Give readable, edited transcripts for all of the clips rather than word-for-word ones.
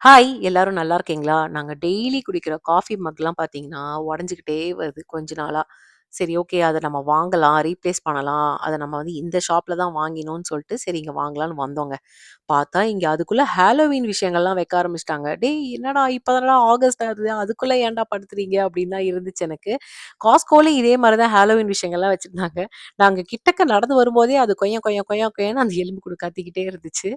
Hi! எல்லாரும் நல்லா இருக்கீங்களா? நாங்க டெய்லி குடிக்கிற காஃபி மக்லாம் பார்த்தீங்கன்னா, உடைஞ்சுக்கிட்டே வருது கொஞ்ச நாளா. சரி ஓகே அத நம்ம வாங்கலாம், ரீப்ளேஸ் பண்ணலாம். அத நம்ம வந்து இந்த ஷாப்ல தான் வாங்கினோம்னு சொல்லிட்டு, சரி இங்க வாங்கலான்னு வந்தோங்க. பார்த்தா இங்க அதுக்குள்ள ஹாலோவீன் விஷயங்கள்லாம் வைக்க ஆரம்பிச்சுட்டாங்க. "டேய் என்னடா இப்ப தானடா ஆகஸ்ட் ஆகுது. அதுக்குள்ள ஏன்டா படுத்துறீங்க?" அப்படின்னு தான் இருந்துச்சு எனக்கு. காஸ்ட்கோலயும் இதே மாரி தான் ஹாலோவீன் விஷயங்கள்லாம் வச்சிருந்தாங்க. நாங்க கிட்டக்க நடந்து வரும்போதே அது கொய்யான்னு அந்த எலும்பு கூடு கத்திக்கிட்டே இருந்துச்சு.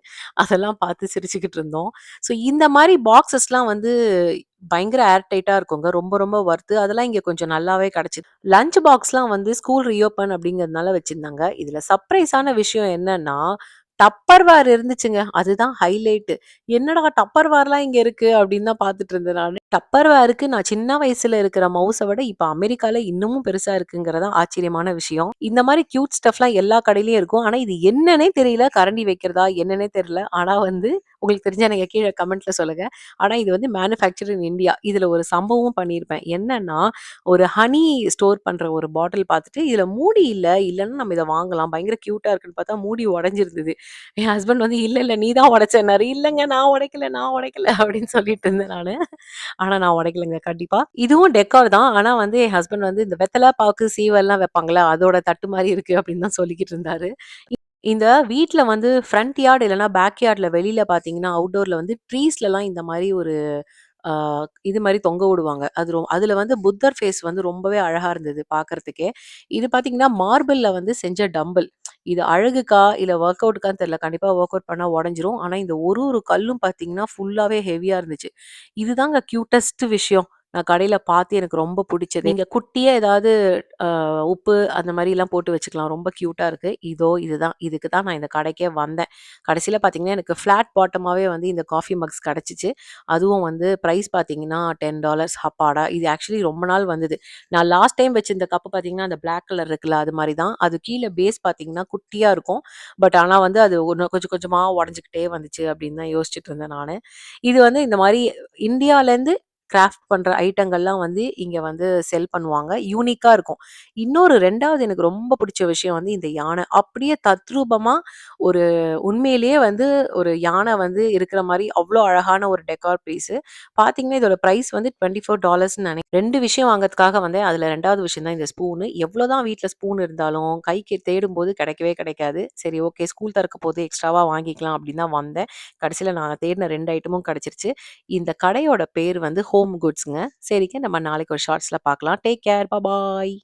அதெல்லாம் பார்த்து சிரிச்சுக்கிட்டு இருந்தோம். ஸோ இந்த மாரி பாக்ஸஸ்லாம் வந்து பயங்கர ஏர் டைட்டா இருக்குங்க. ரொம்ப ரொம்ப வொர்த்து. அதெல்லாம் இங்க கொஞ்சம் நல்லாவே கிடைச்சுது. லஞ்ச் பாக்ஸ்லாம் வந்து ஸ்கூல் ரீஓப்பன் அப்படிங்கிறதுனால வச்சிருந்தாங்க. இதுல சர்ப்ரைஸான விஷயம் என்னன்னா, டப்பர்வேர் இருந்துச்சுங்க. அதுதான் ஹைலைட்டு. என்னடா டப்பர்வேர்லாம் இங்க இருக்கு அப்படின்னு தான் பார்த்துட்டு இருந்தேன் நானு. டப்பர்வேருக்கு நான் சின்ன வயசுல இருக்கிற மவுஸ விட இப்ப அமெரிக்கால இன்னமும் பெருசா இருக்குங்கிறது தான் ஆச்சரியமான விஷயம். இந்த மாரி கியூட் ஸ்டஃப்லாம் எல்லா கடையிலயும் இருக்கும். ஆனா இது என்னன்னே தெரியல. கரண்டி வைக்கிறதா என்னன்னே தெரியல. ஆனா வந்து உங்களுக்கு தெரிஞ்சா நீங்க கீழ கமெண்ட்ல சொல்லுங்க. ஆனா இது வந்து மேனுஃபேக்சர் இன் இண்டியா. இதுல ஒரு சம்பவம் பண்ணியிருப்பேன். என்னன்னா, ஒரு ஹனி ஸ்டோர் பண்ற ஒரு பாட்டில் பார்த்துட்டு, இதுல மூடி இல்ல. இல்லன்னா நம்ம இத வாங்கலாம். பயங்கர கியூட்டா இருக்குன்னு பார்த்தா மூடி உடைஞ்சிருந்தது. என் ஹஸ்பண்ட் வந்து இல்ல நீ தான் உடைச்சேன்னாரு. இல்லங்க நான் உடைக்கல அப்படின்னு சொல்லிட்டு இருந்தேன் நானு. ஆனா நான் உடைக்கலங்க கண்டிப்பா. இதுவும் டெக்கார் தான். ஆனா வந்து என் ஹஸ்பண்ட் வந்து இந்த வெத்தல பாக்கு, சீவல்லாம் வைப்பாங்கல்ல, அதோட தட்டு மாரி இருக்கு அப்படின்னு தான் சொல்லிக்கிட்டு இருந்தாரு. இந்த வீட்ல வந்து ஃப்ரண்ட் யார்ட் இல்லன்னா பேக் யார்ட்ல வெளியில பார்த்தீங்கன்னா, அவுட்டோர்ல வந்து ட்ரீஸ்லலாம் இந்த மாரி ஒரு ஆ இது மாரி தொங்க விடுவாங்க. அதுல வந்து புத்தர் ஃபேஸ் வந்து ரொம்பவே அழகா இருந்தது பார்க்கறதுக்கே. இது பார்த்தீங்கன்னா, மார்பிள்ல வந்து செஞ்ச டம்பிள். இது அழகுக்கா, இல்ல வொர்க் அவுட்க்கான்னு தெரியல. கண்டிப்பா வொர்க் அவுட் பண்ணா உடைஞ்சிரும். ஆனா இந்த ஒரு ஒரு கல்லும் பார்த்தீங்கன்னா, ஃபுல்லாவே ஹெவியா இருந்துச்சு. இதுதாங்க கியூட்டஸ்ட் விஷயம். நான் கடையில பார்த்து எனக்கு ரொம்ப புடிச்சது. நீங்க குட்டியா ஏதாவது உப்பு அந்த மாரிலாம் போட்டு வச்சுக்கலாம். ரொம்ப கியூட்டா இருக்கு. இதுதான். இதுக்கு தான் நான் இந்த கடைக்கே வந்தேன். கடைசில பார்த்தீங்கன்னா, எனக்கு ஃப்ளாட் பாட்டமாவே வந்து இந்த காஃபி மக்ஸ் கிடைச்சுச்சு. அதுவும் வந்து பிரைஸ் பார்த்தீங்கன்னா, $10 அப்பாடா! இது ஆக்சுவலி ரொம்ப நாள் வந்தது. நான் லாஸ்ட் டைம் வச்சிருந்த கப் பார்த்தீங்கன்னா, அந்த பிளாக் கலர் இருக்குல்ல, அது மாரி தான். அது கீழ பேஸ் பார்த்தீங்கன்னா, குட்டியா இருக்கும். பட் ஆனா வந்து அது ஒண்ணு கொஞ்சம் கொஞ்சமா உடைஞ்சுக்கிட்டே வந்துச்சு அப்படின்னு தான் யோசிச்சுட்டு இருந்தேன் நானு. இது வந்து இந்த மாரி இந்தியாலேருந்து கிராஃப்ட் பண்ற ஐட்டங்கள்லாம் வந்து இங்க வந்து செல் பண்ணுவாங்க. யூனிக்கா இருக்கும். இன்னொரு 2வது எனக்கு ரொம்ப பிடிச்ச விஷயம் வந்து இந்த யானை. அப்படியே தத்ரூபமா ஒரு உண்மையிலேயே வந்து ஒரு யானை வந்து இருக்கிற மாரி அவ்ளோ அழகான ஒரு டெக்கார் பீஸு. பார்த்தீங்கன்னா, இதோட பிரைஸ் வந்து $24ன்னு 2 விஷயம் வாங்கறதுக்காக வந்தேன். அதுல 2வது விஷயம் தான் இந்த ஸ்பூனு. எவ்வளோதான் வீட்ல ஸ்பூன் இருந்தாலும் கைக்கு தேடும்போது கிடைக்கவே கிடைக்காது. சரி ஓகே ஸ்கூல் திறக்க போது எக்ஸ்ட்ராவா வாங்கிக்கலாம் அப்படின்னு தான் வந்தேன். கடைசில நான் தேடின 2 ஐட்டமும் கிடைச்சிருச்சு. இந்த கடையோட பேர் வந்து ஹோம் குட்ஸ்ங்க. சரிங்க நம்ம நாளைக்கு ஒரு ஷார்ட்ஸ்ல பார்க்கலாம். Take care. பாய்.